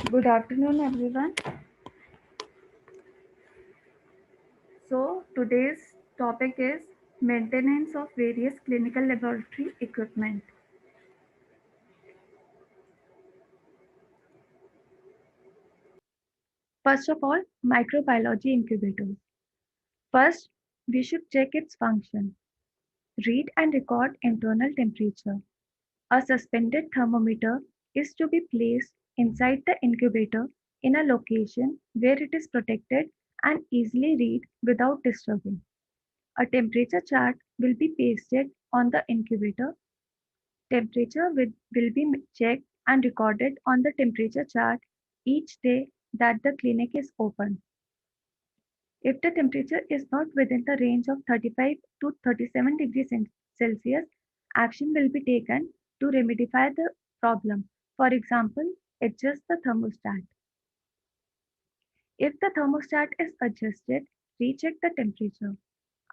Good afternoon, everyone. So, today's topic is maintenance of various clinical laboratory equipment. First of all, microbiology incubators. First, we should check its function. Read and record internal temperature. A suspended thermometer is to be placed inside the incubator in a location where it is protected and easily read without disturbing. A temperature chart will be pasted on the incubator. Temperature will be checked and recorded on the temperature chart each day that the clinic is open. If the temperature is not within the range of 35 to 37 degrees Celsius, action will be taken to remedify the problem. For example, adjust the thermostat. If the thermostat is adjusted, recheck the temperature.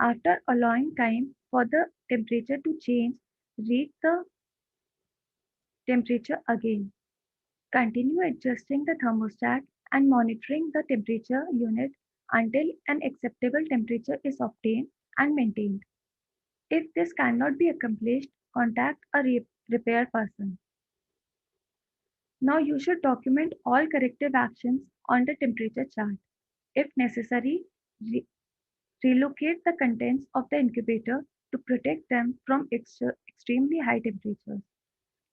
After allowing time for the temperature to change, read the temperature again. Continue adjusting the thermostat and monitoring the temperature unit until an acceptable temperature is obtained and maintained. If this cannot be accomplished, contact a repair person. Now you should document all corrective actions on the temperature chart. If necessary, re- relocate the contents of the incubator to protect them from extremely high temperatures.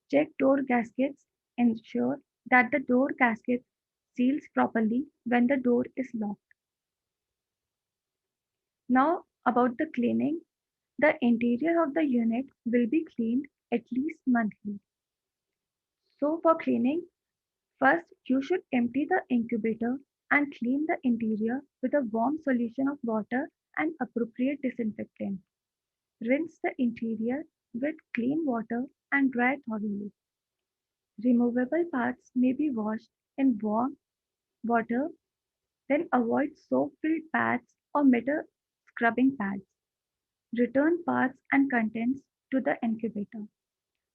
Check door gaskets. Ensure that the door gasket seals properly when the door is locked. Now, about the cleaning, the interior of the unit will be cleaned at least monthly. So, for cleaning, first you should empty the incubator and clean the interior with a warm solution of water and appropriate disinfectant. Rinse the interior with clean water and dry thoroughly. Removable parts may be washed in warm water, then avoid soap-filled pads or metal scrubbing pads. Return parts and contents to the incubator.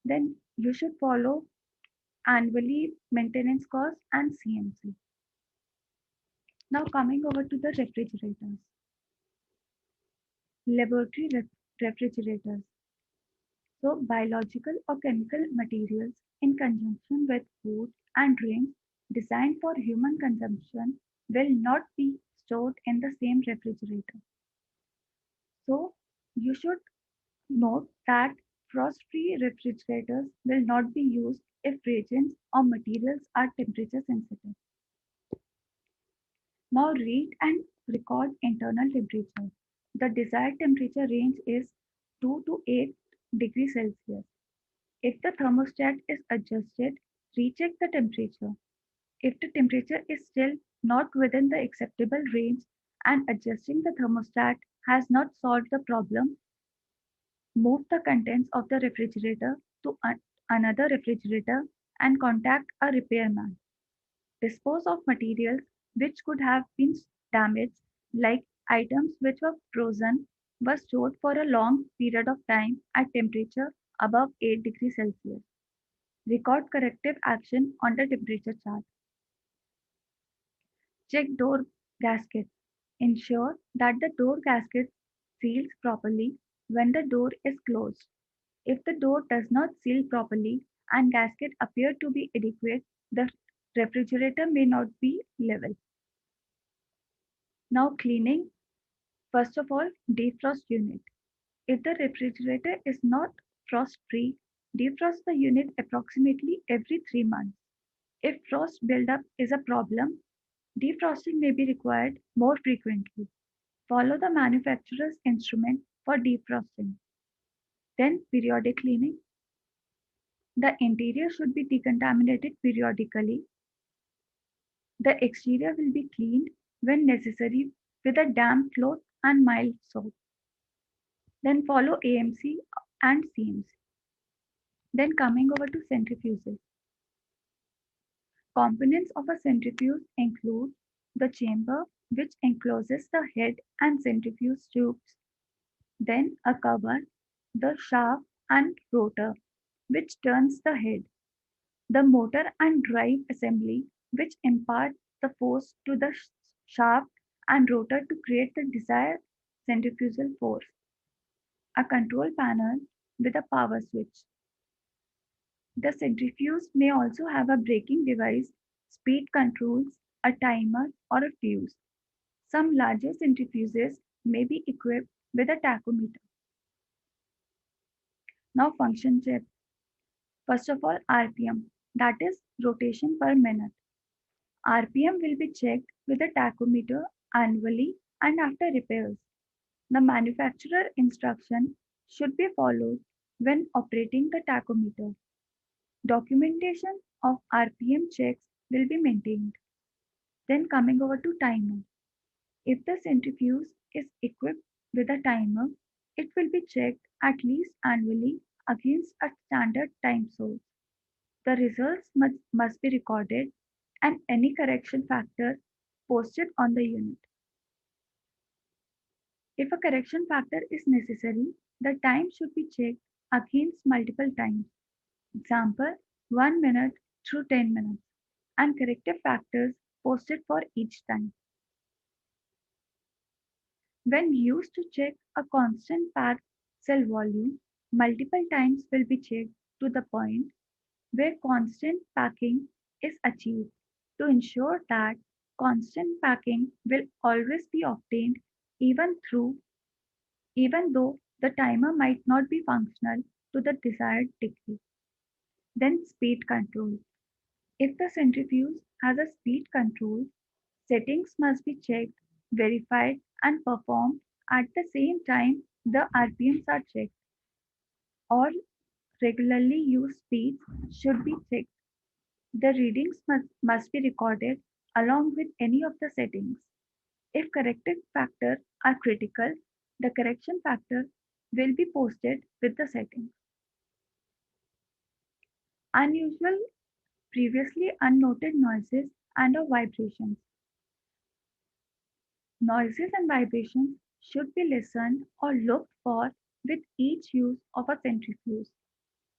Then you should follow annually maintenance costs and CMC. Now coming over to the refrigerators. Laboratory refrigerators. So biological or chemical materials in conjunction with food and drinks designed for human consumption will not be stored in the same refrigerator. So you should note that frost-free refrigerators will not be used if reagents or materials are temperature sensitive. Now read and record internal temperature. The desired temperature range is 2 to 8 degrees Celsius. If the thermostat is adjusted, recheck the temperature. If the temperature is still not within the acceptable range and adjusting the thermostat has not solved the problem, move the contents of the refrigerator to another refrigerator and contact a repairman. Dispose of materials which could have been damaged, like items which were frozen, were stored for a long period of time at temperature above 8 degrees Celsius. Record corrective action on the temperature chart. Check door gaskets. Ensure that the door gasket seals properly when the door is closed. If the door does not seal properly and gasket appear to be adequate, the refrigerator may not be level. Now cleaning. First of all, defrost unit. If the refrigerator is not frost free, defrost the unit approximately every 3 months. If frost buildup is a problem, defrosting may be required more frequently. Follow the manufacturer's instrument for defrosting. Then periodic cleaning. The interior should be decontaminated periodically. The exterior will be cleaned when necessary with a damp cloth and mild soap. Then follow AMC and CMC. Then coming over to centrifuges. Components of a centrifuge include the chamber, which encloses the head and centrifuge tubes, then a cover, the shaft and rotor, which turns the head, the motor and drive assembly, which impart the force to the shaft and rotor to create the desired centrifugal force. A control panel with a power switch. The centrifuge may also have a braking device, speed controls, a timer, or a fuse. Some larger centrifuges may be equipped with a tachometer. Now function check. First of all, RPM, that is rotation per minute. RPM will be checked with a tachometer annually and after repairs. The manufacturer instruction should be followed when operating the tachometer. Documentation of RPM checks will be maintained. Then coming over to timer. If the centrifuge is equipped with a timer, it will be checked at least annually against a standard time source. The results must be recorded and any correction factor posted on the unit. If a correction factor is necessary, the time should be checked against multiple times. Example 1 minute through 10 minutes and corrective factors posted for each time. When used to check a constant packed cell volume, multiple times will be checked to the point where constant packing is achieved to ensure that constant packing will always be obtained even through even though the timer might not be functional to the desired degree. Then speed control. If the centrifuge has a speed control, settings must be checked, verified, and performed at the same time the RPMs are checked. All regularly used speeds should be checked. The readings must be recorded along with any of the settings. If corrective factors are critical, the correction factor will be posted with the settings. Unusual, previously unnoted noises and or vibrations. Noises and vibrations should be listened or looked for with each use of a centrifuge.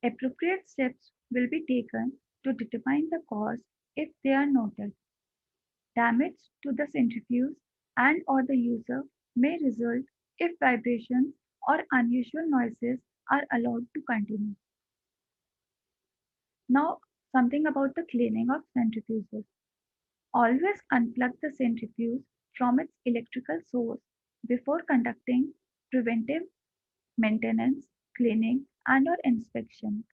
Appropriate steps will be taken to determine the cause if they are noted. Damage to the centrifuge and or the user may result if vibrations or unusual noises are allowed to continue. Now, something about the cleaning of centrifuges. Always unplug the centrifuge from its electrical source before conducting preventive maintenance, cleaning, and or inspection.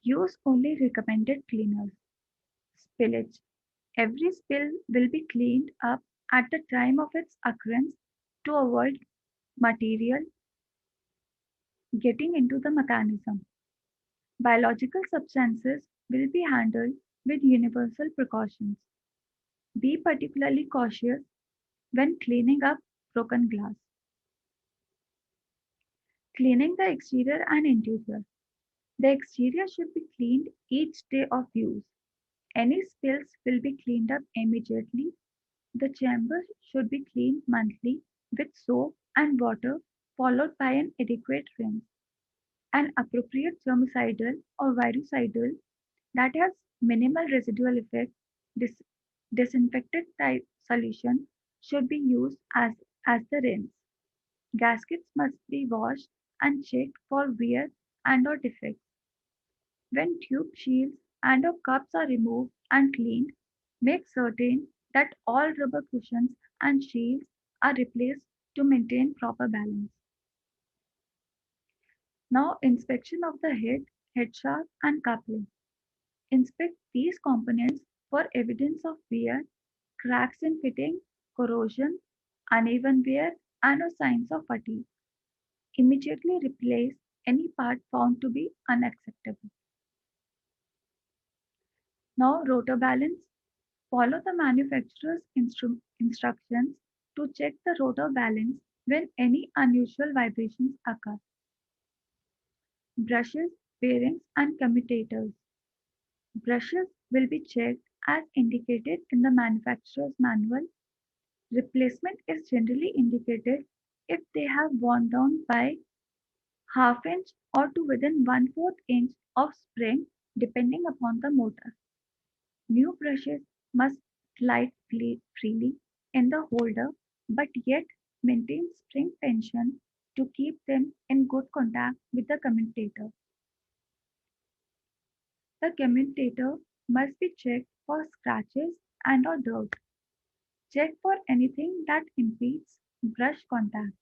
Use only recommended cleaners. Spillage. Every spill will be cleaned up at the time of its occurrence to avoid material getting into the mechanism. Biological substances will be handled with universal precautions. Be particularly cautious when cleaning up broken glass. Cleaning the exterior and interior. The exterior should be cleaned each day of use. Any spills will be cleaned up immediately. The chamber should be cleaned monthly with soap and water followed by an adequate rinse. An appropriate germicidal or virucidal that has minimal residual effect dis- disinfectant type solution should be used as the rinse. Gaskets must be washed and checked for wear and or defects. When tube shields and or cups are removed and cleaned, make certain that all rubber cushions and shields are replaced to maintain proper balance. Now, inspection of the head shaft, and coupling. Inspect these components for evidence of wear, cracks in fitting, corrosion, uneven wear, and or signs of fatigue. Immediately replace any part found to be unacceptable. Now, rotor balance. Follow the manufacturer's instructions to check the rotor balance when any unusual vibrations occur. Brushes, bearings, and commutators. Brushes will be checked as indicated in the manufacturer's manual. Replacement is generally indicated if they have worn down by half inch or to within 1/4 inch of spring depending upon the motor. New brushes must slide freely in the holder but yet maintain spring tension to keep them in good contact with the commutator. The commutator must be checked for scratches and or dirt. Check for anything that impedes brush contact.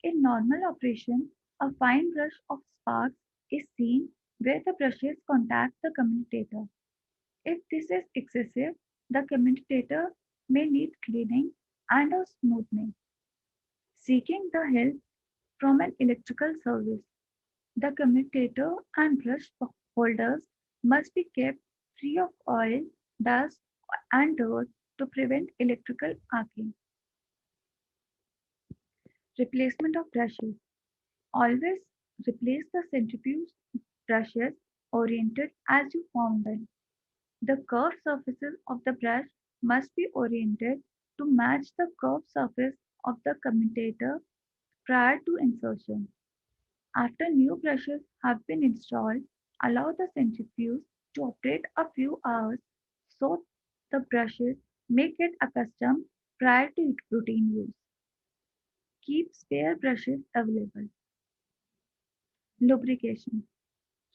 In normal operation, a fine brush of sparks is seen where the brushes contact the commutator. If this is excessive, the commutator may need cleaning and or smoothing. Seeking the help from an electrical service. The commutator and brush holders must be kept free of oil, dust, and dirt to prevent electrical arcing. Replacement of brushes. Always replace the centrifuge brushes oriented as you found them. The curved surfaces of the brush must be oriented to match the curved surface of the commutator prior to insertion. After new brushes have been installed, allow the centrifuge to operate a few hours so the brushes may get accustomed prior to routine use. Keep spare brushes available. Lubrication.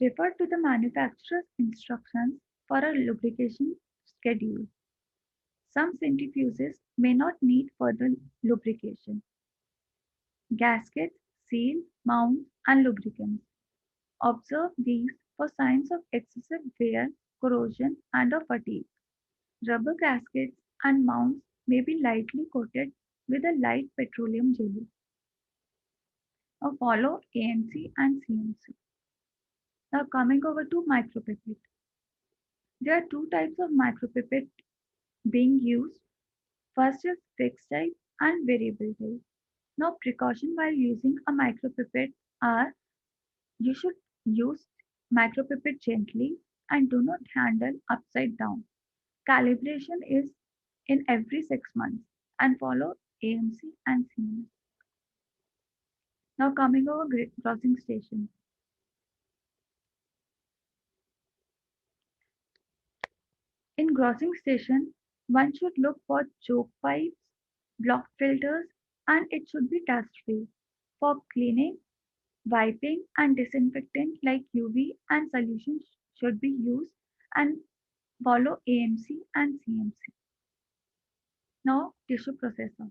Refer to the manufacturer's instructions for a lubrication schedule. Some centrifuges may not need further lubrication. Gaskets, seal, mounts, and lubricants. Observe these for signs of excessive wear, corrosion, and or fatigue. Rubber gaskets and mounts may be lightly coated with a light petroleum jelly. Now follow AMC and CMC. Now coming over to micropipette. There are two types of micropipette being used. First is fixed type and variable type. Now precaution while using a micropipette are you should use micropipette gently and do not handle upside down. Calibration is in every 6 months and follow AMC and CMS. Now coming over grossing station. In grossing station, one should look for choke pipes, block filters, and it should be dust free. For cleaning, wiping and disinfectant like UV and solutions should be used and follow AMC and CMC. Now, tissue processor.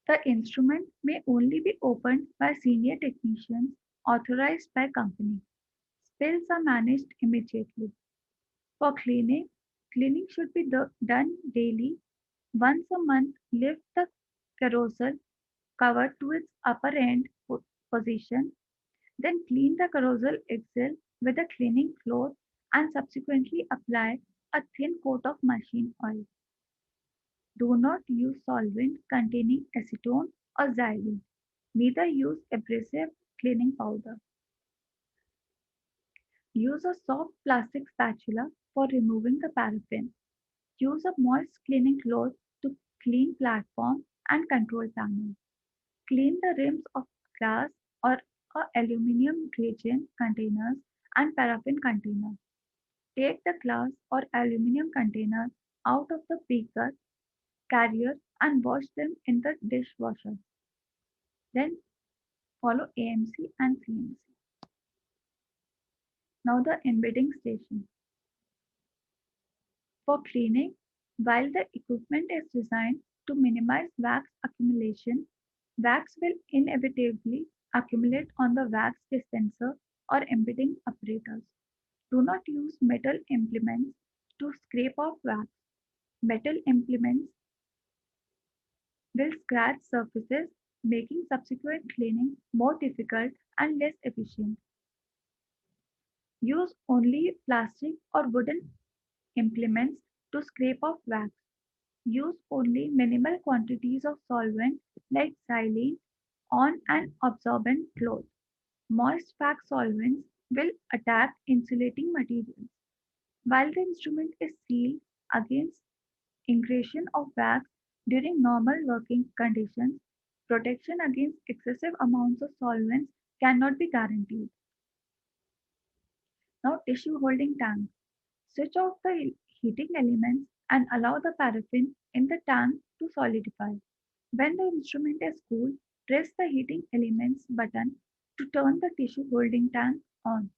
The instrument may only be opened by senior technicians authorized by company. Spills are managed immediately. For cleaning, cleaning should be done daily. Once a month, lift the carousel cover to its upper end position, then clean the carousel axle with a cleaning cloth and subsequently apply a thin coat of machine oil. Do not use solvent containing acetone or xylene. Neither use abrasive cleaning powder. Use a soft plastic spatula for removing the paraffin. Use a moist cleaning cloth to clean platform and control panel. Clean the rims of glass or aluminum reagent containers and paraffin container. Take the glass or aluminum container out of the beaker carrier and wash them in the dishwasher. Then follow AMC and CMC. Now the embedding station. For cleaning, while the equipment is designed to minimize wax accumulation, wax will inevitably accumulate on the wax dispenser or embedding apparatus. Do not use metal implements to scrape off wax. Metal implements will scratch surfaces, making subsequent cleaning more difficult and less efficient. Use only plastic or wooden implements to scrape off wax. Use only minimal quantities of solvent like xylene on an absorbent cloth. Moist wax solvents will attack insulating materials. While the instrument is sealed against ingression of wax during normal working conditions, protection against excessive amounts of solvents cannot be guaranteed. Now, tissue holding tank. Switch off the heating elements and allow the paraffin in the tank to solidify. When the instrument is cool, press the heating elements button to turn the tissue holding tank on.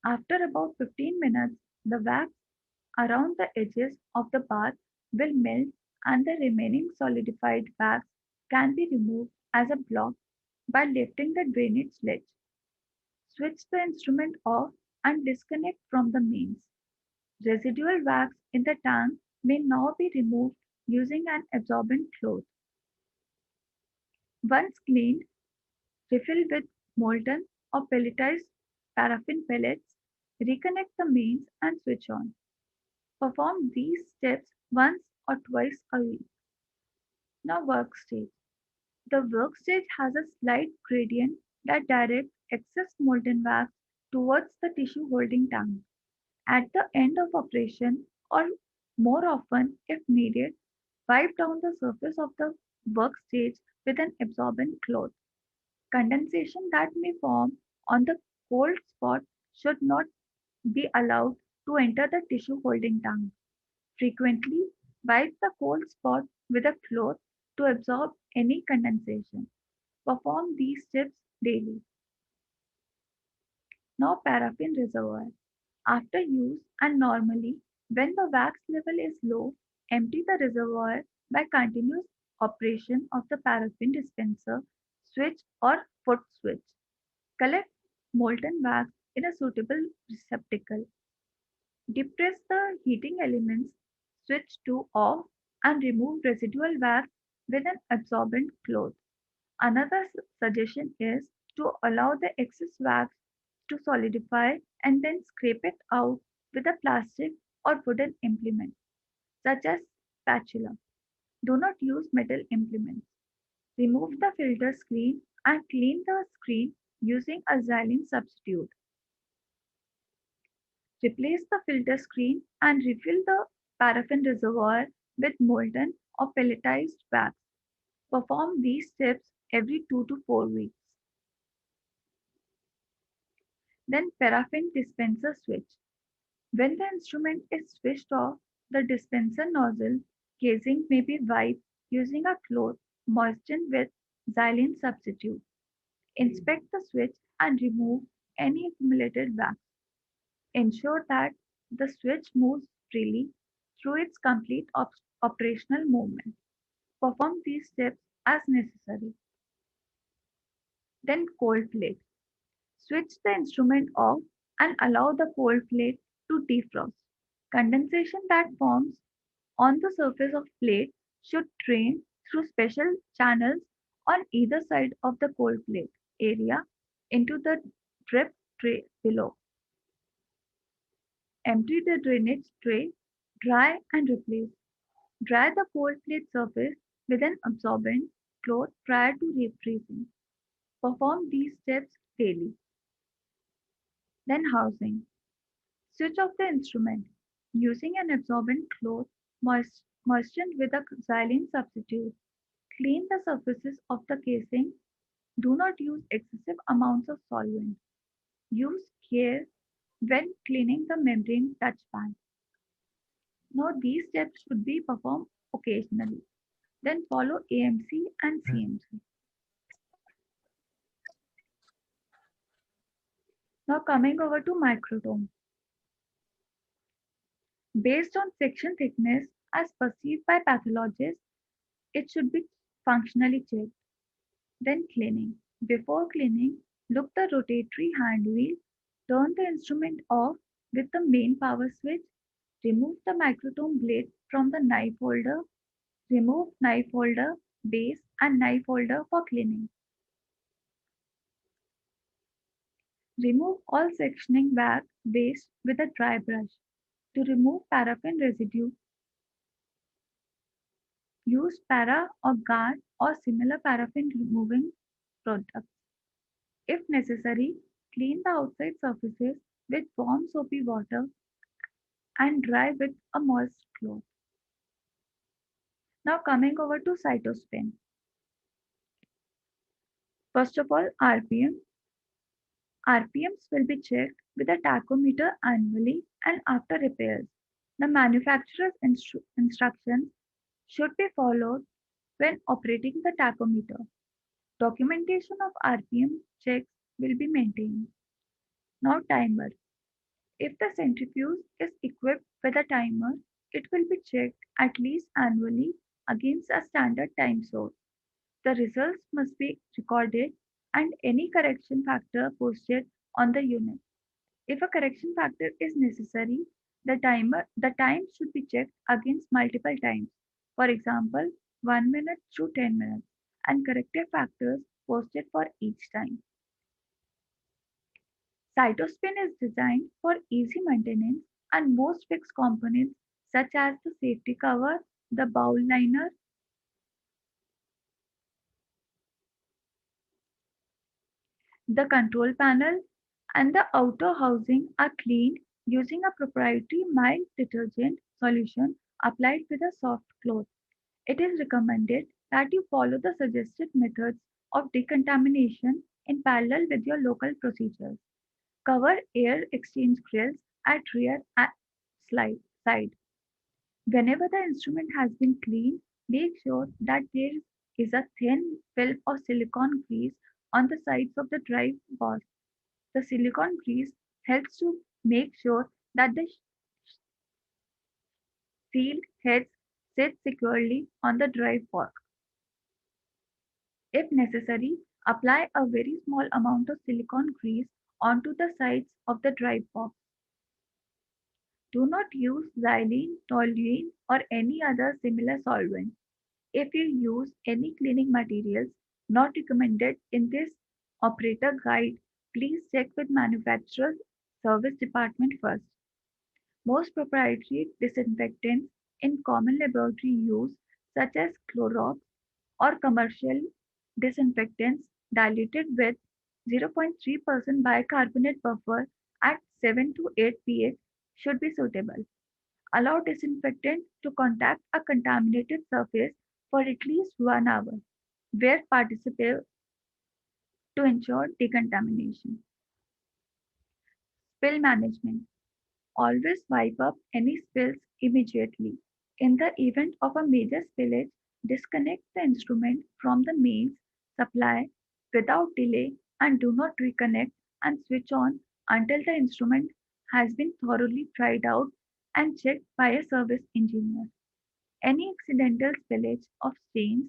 After about 15 minutes, the wax around the edges of the bath will melt and the remaining solidified wax can be removed as a block by lifting the drainage ledge. Switch the instrument off and disconnect from the mains. Residual wax in the tank may now be removed using an absorbent cloth. Once cleaned, refill with molten or pelletized paraffin pellets, reconnect the mains and switch on. Perform these steps once or twice a week. Now work stage. The work stage has a slight gradient that directs excess molten wax towards the tissue holding tank. At the end of operation, or more often if needed, wipe down the surface of the work stage with an absorbent cloth. Condensation that may form on the cold spot should not be allowed to enter the tissue holding tank. Frequently, wipe the cold spot with a cloth to absorb any condensation. Perform these steps daily. Now, paraffin reservoir. After use and normally, when the wax level is low, empty the reservoir by continuous operation of the paraffin dispenser, switch or foot switch. Collect molten wax in a suitable receptacle. Depress the heating elements, switch to off, and remove residual wax with an absorbent cloth. Another suggestion is to allow the excess wax to solidify and then scrape it out with a plastic or wooden implement, such as spatula. Do not use metal implements. Remove the filter screen and clean the screen using a xylene substitute. Replace the filter screen and refill the paraffin reservoir with molten or pelletized wax. Perform these steps every 2 to 4 weeks. Then paraffin dispenser switch. When the instrument is switched off, the dispenser nozzle casing may be wiped using a cloth moistened with xylene substitute. Inspect the switch and remove any accumulated wax. Ensure that the switch moves freely through its complete operational movement. Perform these steps as necessary. Then cold plate. Switch the instrument off and allow the cold plate to defrost. Condensation that forms on the surface of plate should drain through special channels on either side of the cold plate area into the drip tray below. Empty the drainage tray, dry and replace. Dry the cold plate surface with an absorbent cloth prior to refreezing. Perform these steps daily. Then housing. Switch off the instrument. Using an absorbent cloth moistened with a xylene substitute, clean the surfaces of the casing. Do not use excessive amounts of solvent. Use care when cleaning the membrane touchpad. Now these steps should be performed occasionally. Then follow AMC and CMC. Now coming over to microtome. Based on section thickness as perceived by pathologists, it should be functionally checked. Then cleaning. Before cleaning, look the rotatory hand wheel, turn the instrument off with the main power switch, remove the microtome blade from the knife holder, remove knife holder, base and knife holder for cleaning. Remove all sectioning wax waste with a dry brush. To remove paraffin residue, use para or guard or similar paraffin removing products. If necessary, clean the outside surfaces with warm soapy water and dry with a moist cloth. Now coming over to Cytospin. First of all, RPM. RPMs will be checked with a tachometer annually and after repairs. The manufacturer's instructions should be followed when operating the tachometer. Documentation of RPM checks will be maintained. Now timer. If the centrifuge is equipped with a timer, it will be checked at least annually against a standard time source. The results must be recorded and any correction factor posted on the unit. If a correction factor is necessary, the time should be checked against multiple times. For example, 1 minute through 10 minutes and corrective factors posted for each time. Cytospin is designed for easy maintenance and most fixed components such as the safety cover, the bowl liner, the control panel, and the outer housing are cleaned using a proprietary mild detergent solution applied with a soft cloth. It is recommended that you follow the suggested methods of decontamination in parallel with your local procedures. Cover air exchange grills at rear and side. Whenever the instrument has been cleaned, make sure that there is a thin film of silicone grease on the sides of the drive boss. The silicone grease helps to make sure that the sealed heads sit securely on the drive fork. If necessary, apply a very small amount of silicone grease onto the sides of the drive box. Do not use xylene, toluene, or any other similar solvent. If you use any cleaning materials not recommended in this operator guide, please check with manufacturer service department first. Most proprietary disinfectants in common laboratory use, such as Clorox or commercial disinfectants diluted with 0.3% bicarbonate buffer at 7 to 8 pH, should be suitable. Allow disinfectant to contact a contaminated surface for at least 1 hour, where participate to ensure decontamination. Spill management. Always wipe up any spills immediately. In the event of a major spillage, disconnect the instrument from the mains supply without delay and do not reconnect and switch on until the instrument has been thoroughly tried out and checked by a service engineer. Any accidental spillage of stains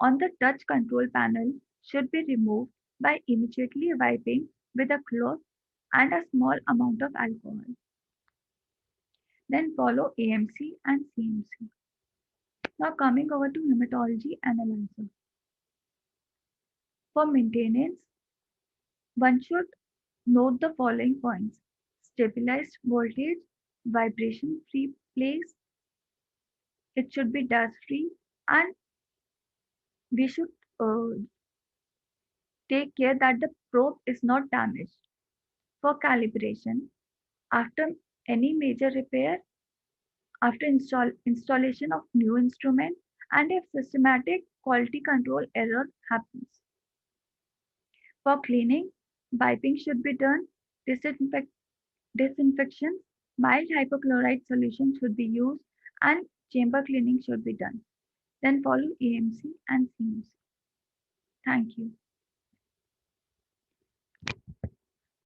on the touch control panel should be removed by immediately wiping with a cloth and a small amount of alcohol. Then follow AMC and CMC. Now coming over to Hematology Analyzer. For maintenance, one should note the following points: stabilized voltage, vibration free place, it should be dust free, and we should take care that the probe is not damaged. For calibration, after any major repair, after installation of new instrument, and if systematic quality control error happens. For cleaning, wiping should be done, disinfect, disinfection, mild hypochlorite solution should be used, and chamber cleaning should be done. Then follow AMC and CMC. Thank you.